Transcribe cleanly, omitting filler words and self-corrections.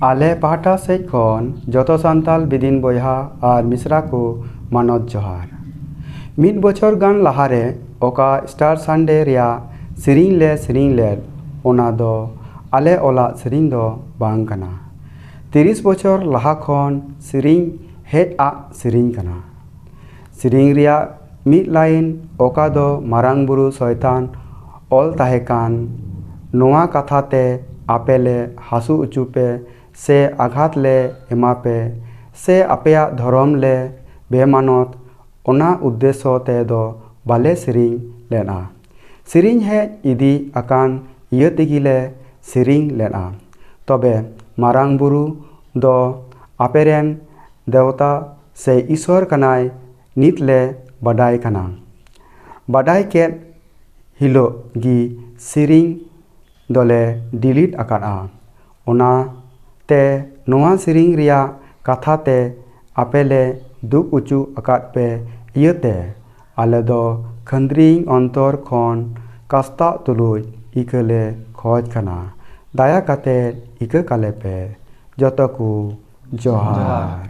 आले पाहटा सेज खन जतो सान्ताल बिदिन बयहा और मिश्रा को मानत जोहार। मिद बछर गान लाहारे ओका स्टार सानडे रिया सेरिंग ले सेरिंग लेद ओना दो आले ओला सेरिंग दो बांग कना। 30 बछर लाहा खन सेरिंग हेज आ सेरिंग कना। सेरिंग रिया मिद लाइन ओका दो मारांग बुरु शयतान ऑल ताहेकान नोआ कथाते आपेले हासु उचुपे से आघात ले एमापे से आपेया धर्म ले बेमानत ओना उद्देश्य ते दो बाले सेरिंग लेना। सेरिंग हेज इदी आकान इय तेगिले सेरिंग लेना। तबे मारांग बुरु दो आपेरेन देवता से ईश्वर कनाय नित ले बाडाय कना। बाडाय केत हिलो गी सेरिंग दोले डिलीट आकादा। ओना ते नोआ सेरिंग रिया कथा ते आपेले दुख उचु आकाद पे इयते आले दो खंद्रिंग अंतर खन कास्ता तुलुज इकले खोज कना। दाया काते इक काले पे जतो को जोहार।